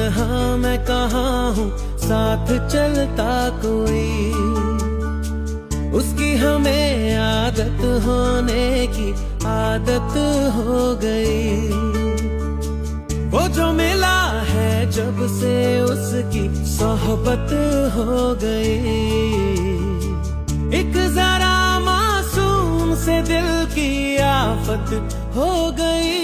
तन्हा मैं कहाँ हूँ, साथ चलता कोई। उसकी हमें आदत होने की आदत हो गई। वो जो मिला है जब से उसकी सोहबत हो गई। एक जरा मासूम से दिल की आफत हो गई।